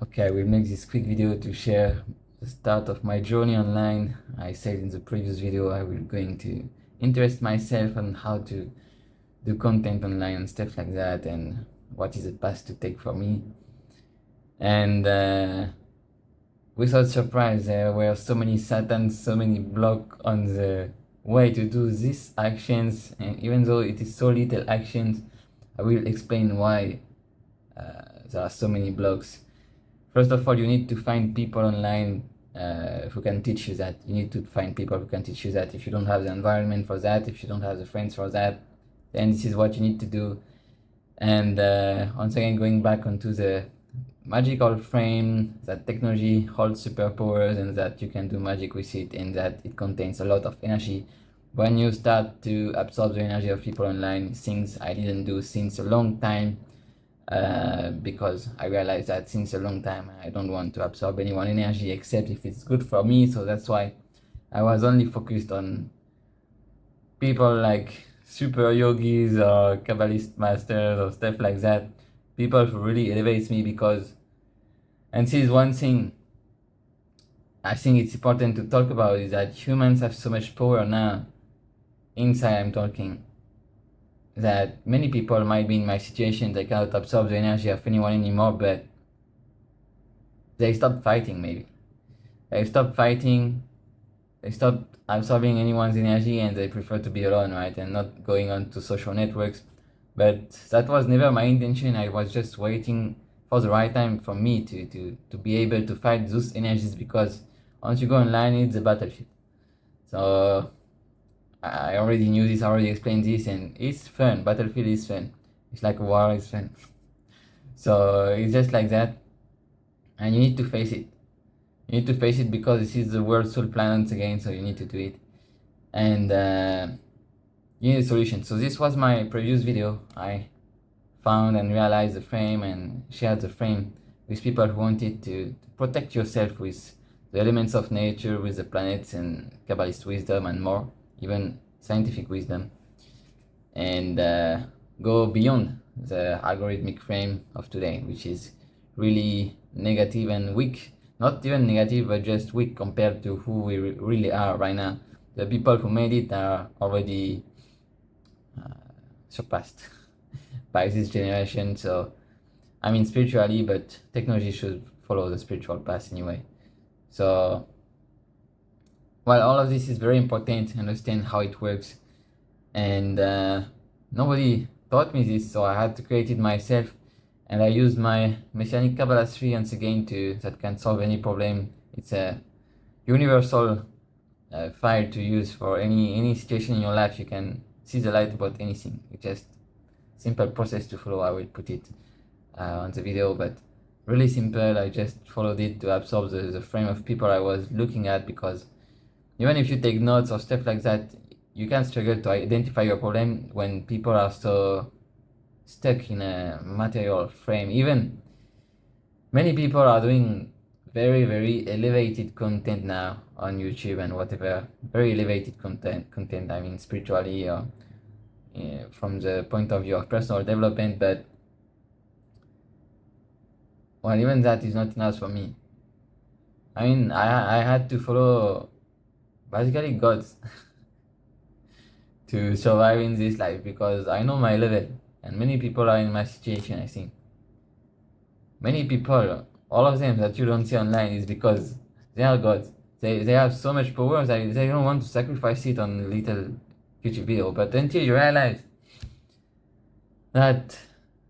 Okay, I will make this quick video to share the start of my journey online. I said in the previous video I will going to interest myself on how to do content online and stuff like that, and what is the path to take for me. And without surprise, there were so many satans, so many blocks on the way to do these actions, and even though it is so little actions, I will explain why there are so many blocks. First of all, you need to find people online who can teach you that. You need to find people who can teach you that. If you don't have the environment for that, if you don't have the friends for that, then this is what you need to do. And once again, going back onto the magical frame, that technology holds superpowers and that you can do magic with it, and that it contains a lot of energy. When you start to absorb the energy of people online, things I didn't do since a long time, because I realized that since a long time I don't want to absorb anyone energy except if it's good for me. So that's why I was only focused on people like super yogis or Kabbalist masters or stuff like that, people who really elevates me. Because, and this is one thing I think it's important to talk about, is that humans have so much power now. Inside I'm talking that many people might be in my situation, they cannot absorb the energy of anyone anymore, but they stop fighting. Maybe they stop fighting, they stop absorbing anyone's energy, and they prefer to be alone, right, and not going on to social networks. But that was never my intention. I was just waiting for the right time for me to be able to fight those energies, because once you go online, it's a battlefield. So I already knew this, I already explained this, and it's fun. Battlefield is fun. It's like a war, is fun. So it's just like that, and you need to face it. You need to face it because this is the world soul planet again, so you need to do it. And you need a solution. So this was my previous video. I found and realized the frame and shared the frame with people who wanted to protect yourself with the elements of nature, with the planets and Kabbalist wisdom and more, even scientific wisdom, and go beyond the algorithmic frame of today, which is really negative and weak. Not even negative, but just weak compared to who we really are right now. The people who made it are already surpassed by this generation. So, I mean, spiritually, but technology should follow the spiritual path anyway. So, while all of this is very important to understand how it works, and nobody taught me this, so I had to create it myself. And I used my Messianic Kabbalah 3 once again that can solve any problem. It's a universal file to use for any situation in your life. You can see the light about anything. It's just simple process to follow. I will put it on the video, but really simple. I just followed it to absorb the frame of people I was looking at, because even if you take notes or stuff like that, you can struggle to identify your problem when people are so stuck in a material frame. Even many people are doing very elevated content now on YouTube and whatever, very elevated content, I mean spiritually or from the point of view of personal development, but well, even that is not enough for me. I mean, I had to follow basically gods to survive in this life, because I know my level, and many people are in my situation. I think many people, all of them that you don't see online, is because they are gods. They have so much power that they don't want to sacrifice it on a little YouTube video. But until you realize that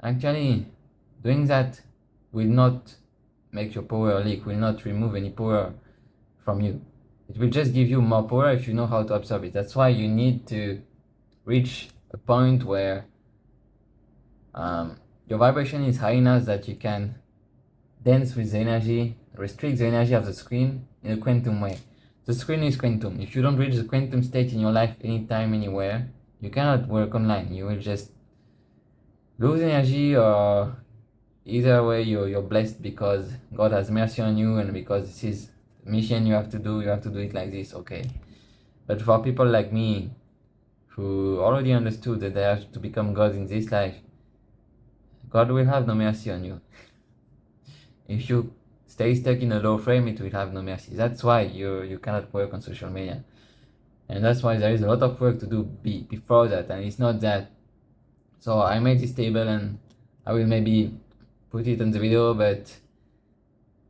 actually doing that will not make your power leak, will not remove any power from you. It will just give you more power if you know how to absorb it. That's why you need to reach a point where your vibration is high enough that you can dance with the energy, restrict the energy of the screen in a quantum way. The screen is quantum. If you don't reach the quantum state in your life anytime, anywhere, you cannot work online. You will just lose energy, or either way you're blessed because God has mercy on you, and because this is the mission you have to do it like this, okay. But for people like me, who already understood that they have to become gods in this life, God will have no mercy on you. If you stay stuck in a low frame, it will have no mercy. That's why you cannot work on social media. And that's why there is a lot of work to do before that, and it's not that. So I made this table and I will maybe put it in the video, but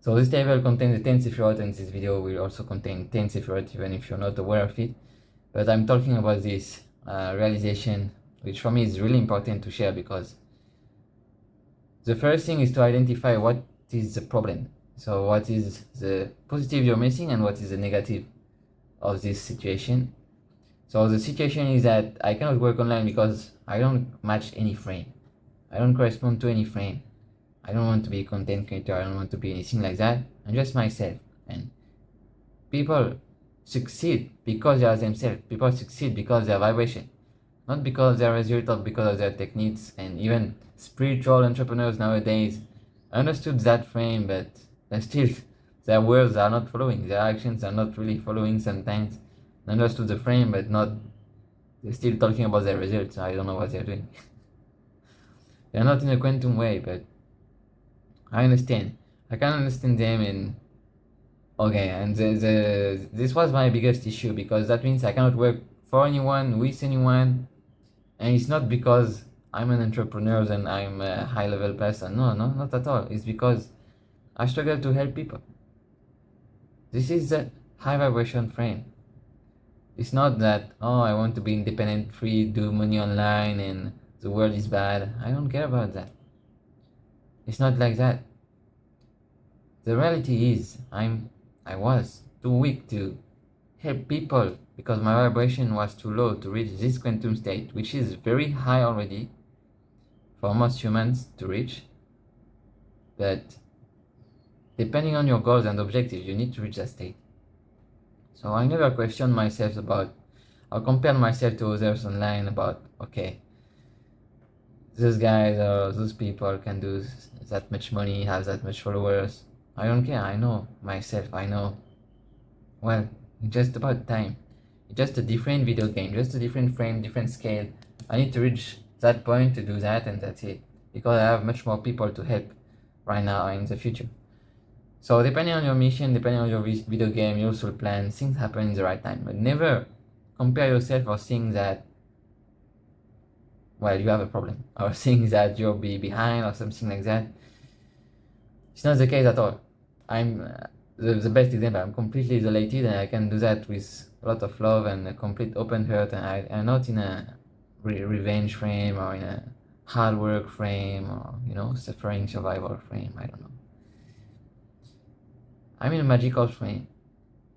so this table contains the 10 Sephirot, and this video will also contain 10 Sephirot even if you're not aware of it. But I'm talking about this realization, which for me is really important to share, because the first thing is to identify what is the problem. So what is the positive you're missing and what is the negative of this situation. So the situation is that I cannot work online because I don't match any frame. I don't correspond to any frame. I don't want to be a content creator. I don't want to be anything like that. I'm just myself. And people succeed because they are themselves. People succeed because they are vibration, not because they are a result of because of their techniques. And even spiritual entrepreneurs nowadays understood that frame, but still their words are not following, their actions are not really following sometimes. They understood the frame, but not, they're still talking about their results. I don't know what they're doing. They're not in a quantum way, but I understand. I can understand them. And okay, and this was my biggest issue, because that means I cannot work for anyone, with anyone. And it's not because I'm an entrepreneur and I'm a high level person. No, not at all. It's because I struggle to help people. This is the high vibration frame. It's not that, oh, I want to be independent, free, do money online, and the world is bad. I don't care about that. It's not like that. The reality is, I was too weak to help people because my vibration was too low to reach this quantum state, which is very high already for most humans to reach. But depending on your goals and objectives, you need to reach that state. So I never questioned myself about, or compared myself to others online about, okay, those guys or those people can do that much money, have that much followers. I don't care. I know myself. I know, well, it's just about time. It's just a different video game, just a different frame, different scale. I need to reach that point to do that, and that's it. Because I have much more people to help right now and in the future. So depending on your mission, depending on your video game, your soul plan, things happen in the right time. But never compare yourself or think that, well, you have a problem, or think that you'll be behind or something like that. It's not the case at all. I'm the best example. I'm completely isolated, and I can do that with a lot of love and a complete open heart. And I'm not in a revenge frame or in a hard work frame or, suffering survival frame. I don't know. I'm in a magical frame,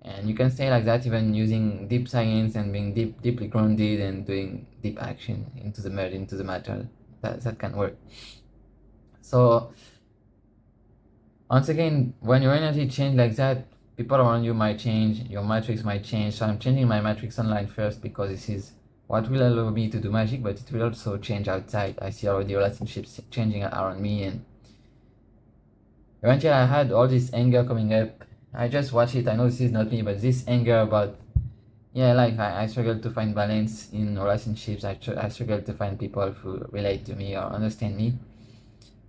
and you can stay like that even using deep science and being deeply grounded and doing deep action into the mud, into the matter. That can work. So once again, when your energy change like that, people around you might change, your matrix might change. So I'm changing my matrix online first, because this is what will allow me to do magic, but it will also change outside. I see already relationships changing around me, and eventually I had all this anger coming up. I just watch it. I know this is not me, but this anger about, like I struggle to find balance in relationships. I struggle to find people who relate to me or understand me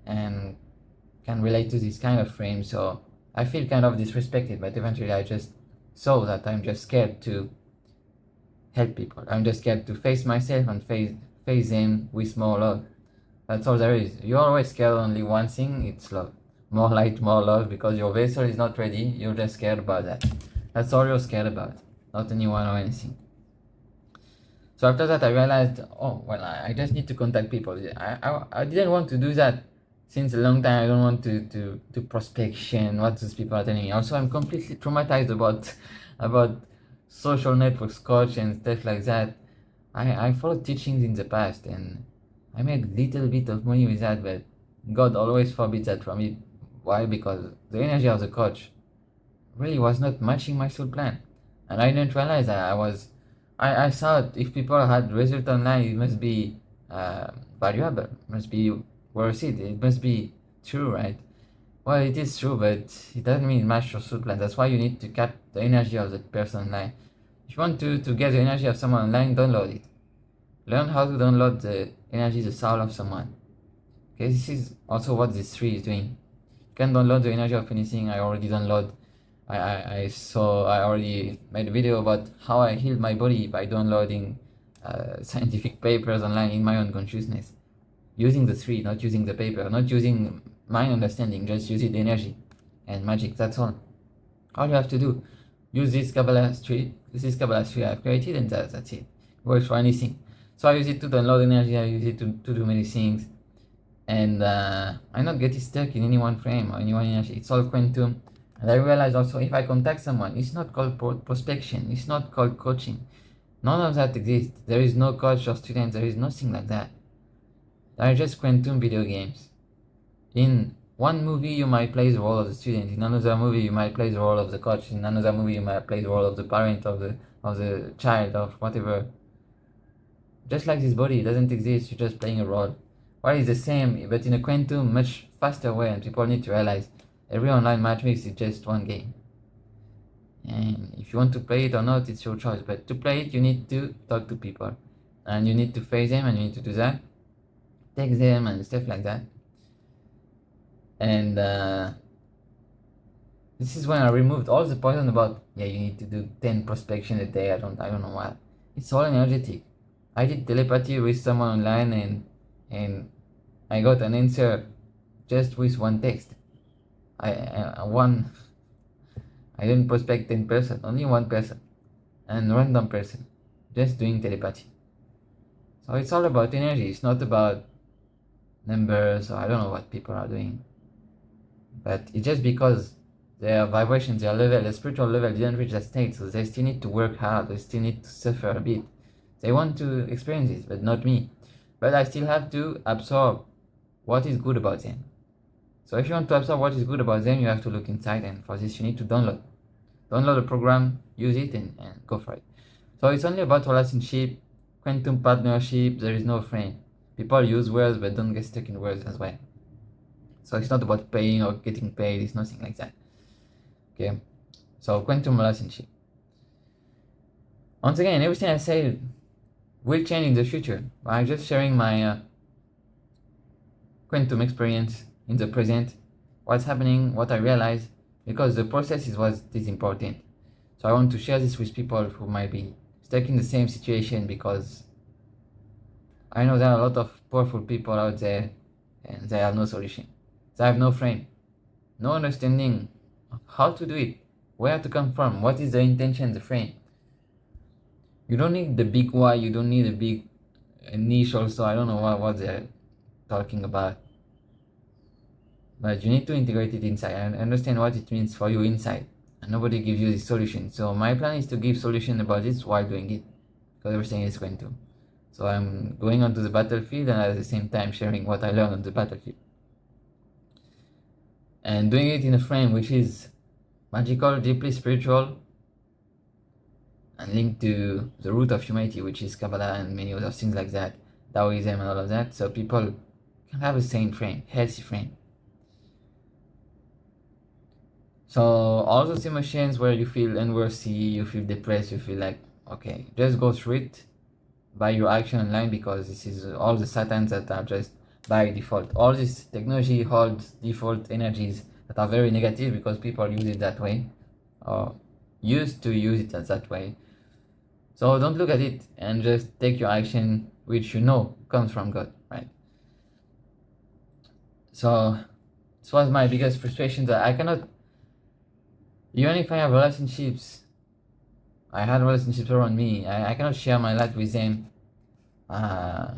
and can relate to this kind of frame. So I feel kind of disrespected, but eventually I just saw that I'm just scared to help people. I'm just scared to face myself and face them with more love. That's all there is. You're always scared of only one thing, it's love. More light, more love, because your vessel is not ready. You're just scared about that. That's all you're scared about, not anyone or anything. So after that, I realized, oh, well, I just need to contact people. I didn't want to do that since a long time. I don't want to prospection, what those people are telling me. Also, I'm completely traumatized about social networks, coach and stuff like that. I followed teachings in the past, and I made little bit of money with that, but God always forbids that from me. Why? Because the energy of the coach really was not matching my soul plan, and I didn't realize that I thought if people had result online, it must be valuable, must be worth it, it must be true, right? Well, it is true, but it doesn't mean match your soul plan. That's why you need to cut the energy of the person online. If you want to get the energy of someone online, download it. Learn how to download the energy, the soul of someone. Okay, this is also what this tree is doing. You can download the energy of anything. I already download. I already made a video about how I healed my body by downloading scientific papers online in my own consciousness, using the three, not using the paper, not using my understanding, just using the energy and magic. That's all you have to do. Use this Kabbalah tree I've created, and that's it. It works for anything. So I use it to download energy, I use it to do many things, and I not get stuck in any one frame or any one energy. It's all quantum. And I realize also, if I contact someone, it's not called prospection, it's not called coaching. None of that exists. There is no coach or student, there is nothing like that. They are just quantum video games. In one movie, you might play the role of the student. In another movie, you might play the role of the coach. In another movie, you might play the role of the parent, of the child, of whatever. Just like this body, it doesn't exist. You're just playing a role. Well, it's the same, but in a quantum, much faster way. And people need to realize every online matrix is just one game. And if you want to play it or not, it's your choice. But to play it, you need to talk to people, and you need to face them, and you need to do that, text them, and stuff like that. And this is when I removed all the poison about you need to do 10 prospection a day. I don't know what. It's all energetic. I did telepathy with someone online, and I got an answer just with one text. I didn't prospect 10 person, only one person, and random person, just doing telepathy. So it's all about energy. It's not about numbers, or I don't know what people are doing. But it's just because their vibrations, their level, their spiritual level didn't reach that state, so they still need to work hard, they still need to suffer a bit. They want to experience it, but not me. But I still have to absorb what is good about them. So if you want to absorb what is good about them, you have to look inside, and for this you need to download a program, use it, and go for it. So it's only about relationship, quantum partnership. There is no frame. People use words, but don't get stuck in words as well. So it's not about paying or getting paid. It's nothing like that. Okay. So quantum relationship. Once again, everything I say will change in the future. I'm just sharing my quantum experience in the present, what's happening, what I realize, because the process is what is important. So I want to share this with people who might be stuck in the same situation, because I know there are a lot of powerful people out there and they have no solution. They have no frame, no understanding of how to do it, where to come from, what is the intention, the frame. You don't need the big why, you don't need a big niche also. I don't know what they're talking about. But you need to integrate it inside and understand what it means for you inside. And nobody gives you the solution. So my plan is to give solution about this while doing it, because everything is quantum. So I'm going onto the battlefield and at the same time sharing what I learned on the battlefield. And doing it in a frame which is magical, deeply spiritual, and linked to the root of humanity, which is Kabbalah and many other things like that, Taoism and all of that. So people can have a sane frame, healthy frame. So all those emotions where you feel unworthy, you feel depressed, you feel like, okay, just go through it by your action online, because this is all the satans that are just by default. All this technology holds default energies that are very negative because people use it that way, or used to use it as that way. So don't look at it and just take your action, which you know comes from God, right? So this was my biggest frustration, that I cannot, even if I have relationships, I had relationships around me, I cannot share my life with them,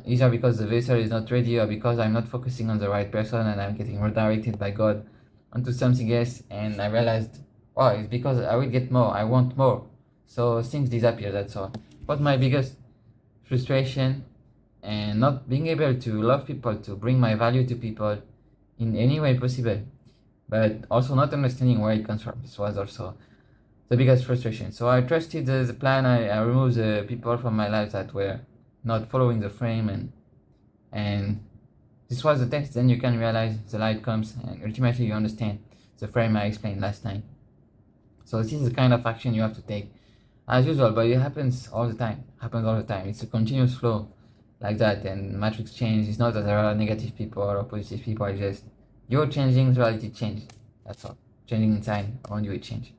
either because the vessel is not ready, or because I'm not focusing on the right person and I'm getting redirected by God onto something else. And I realized, oh, it's because I will get more, I want more, so things disappear. That's all. But my biggest frustration, and not being able to love people, to bring my value to people in any way possible, but also not understanding where it comes from. This was also the biggest frustration. So I trusted the plan. I removed the people from my life that were not following the frame, and this was the text. Then you can realize the light comes, and ultimately you understand the frame I explained last time. So this is the kind of action you have to take, as usual, but it happens all the time. It's a continuous flow like that. And matrix change is not that there are negative people or positive people. It's just You're changing, reality change. That's all. Changing inside around you, it change.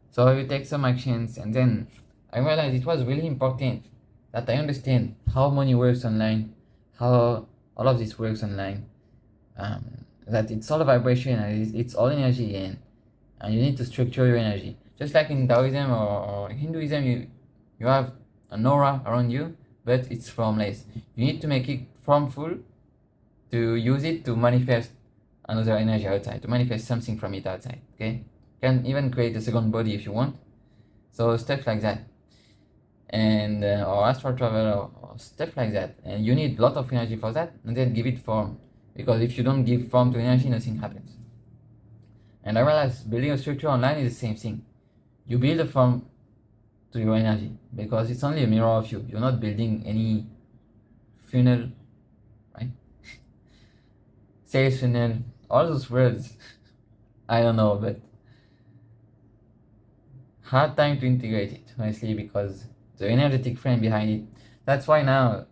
So you take some actions, and then I realized it was really important that I understand how money works online, how all of this works online. That it's all a vibration and it's all energy, and you need to structure your energy. Just like in Taoism or Hinduism, you have an aura around you, but it's formless. You need to make it formful to use it to manifest another energy outside, to manifest something from it outside. Okay, you can even create a second body if you want. So stuff like that, and or astral travel or stuff like that. And you need a lot of energy for that, and then give it form. Because if you don't give form to energy, nothing happens. And I realized building a structure online is the same thing. You build a form to your energy because it's only a mirror of you. You're not building any funnel, right? Sales funnel, all those words. I don't know, but hard time to integrate it, honestly, because the energetic frame behind it. That's why now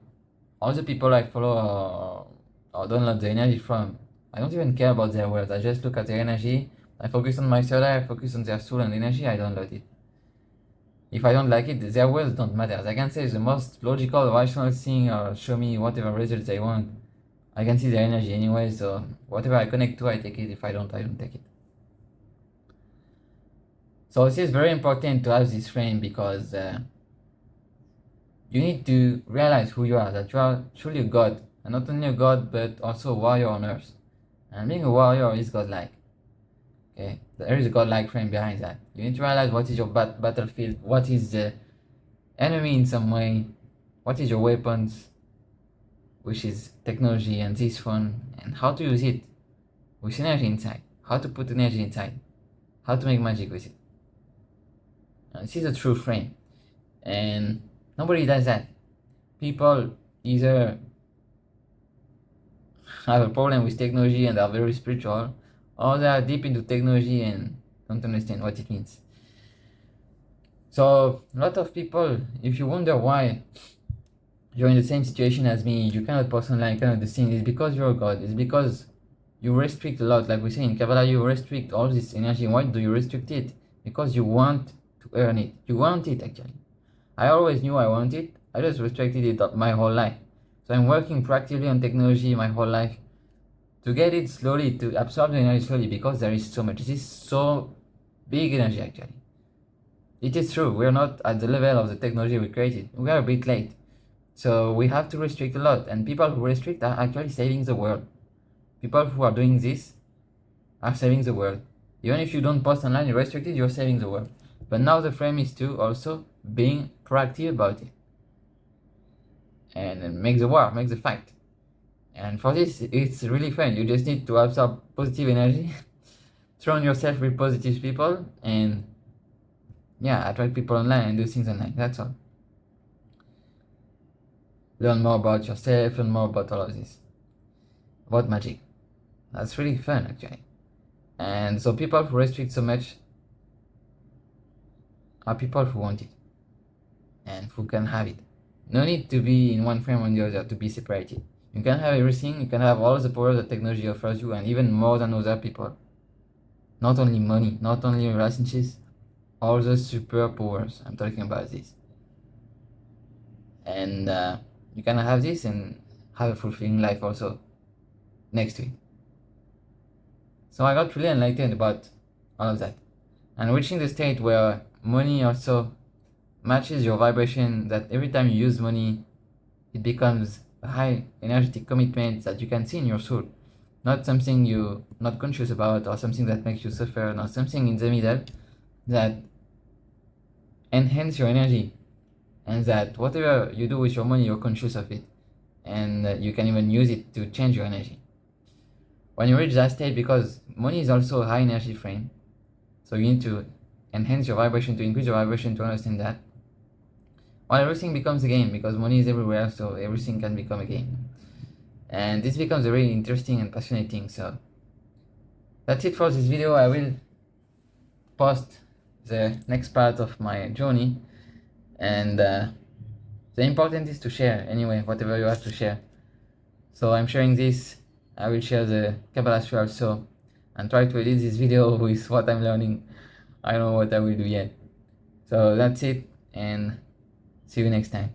all the people I follow or download the energy from, I don't even care about their words. I just look at their energy. I focus on my third eye, I focus on their soul and energy, I download it. If I don't like it, their words don't matter. I can say the most logical, rational thing or show me whatever results I want. I can see their energy anyway, so whatever I connect to, I take it. If I don't take it. So this is very important to have this frame because you need to realize who you are, that you are truly a god. And not only a god, but also a warrior on earth. And being a warrior is godlike. Okay, there is a godlike frame behind that. You need to realize what is your battlefield, what is the enemy in some way, what is your weapons, which is technology and this phone, and how to use it with energy inside, how to put energy inside, how to make magic with it. And this is a true frame, and nobody does that. People either have a problem with technology and are very spiritual, or they are deep into technology and don't understand what it means. So a lot of people, if you wonder why you're in the same situation as me, you cannot post online, cannot do things, it's because you're a god. It's because you restrict a lot. Like we say in Kabbalah, you restrict all this energy. Why do you restrict it? Because you want to earn it. You want it actually. I always knew I wanted it. I just restricted it my whole life. So I'm working proactively on technology my whole life to get it slowly, to absorb the energy slowly, because there is so much. This is so big energy actually. It is true, we are not at the level of the technology we created. We are a bit late. So we have to restrict a lot, and people who restrict are actually saving the world. People who are doing this are saving the world. Even if you don't post online, you're restricted, you're saving the world. But now the frame is to also being proactive about it. And make the war, make the fight. And for this, it's really fun. You just need to absorb positive energy, surround yourself with positive people, and yeah, attract people online and do things online. That's all. Learn more about yourself, learn more about all of this. About magic. That's really fun actually. And so people who restrict so much are people who want it and who can have it. No need to be in one frame or the other to be separated. You can have everything, you can have all the power that technology offers you, and even more than other people. Not only money, not only relationships, all the superpowers. I'm talking about this. And you can have this and have a fulfilling life also next to it. So I got really enlightened about all of that. And reaching the state where money also matches your vibration, that every time you use money, it becomes a high energetic commitment that you can see in your soul. Not something you're not conscious about, or something that makes you suffer, not something in the middle that enhance your energy, and that whatever you do with your money, you're conscious of it, and you can even use it to change your energy. When you reach that state, because money is also a high energy frame, so you need to enhance your vibration, to increase your vibration, to understand that. Well, everything becomes a game, because money is everywhere, so everything can become a game. And this becomes a really interesting and passionate thing. So that's it for this video. I will post the next part of my journey, and the important is to share anyway, whatever you have to share. So I'm sharing this I will share the Kabbalah tree also and try to edit this video with what I'm learning. I don't know what I will do yet. So that's it, and see you next time.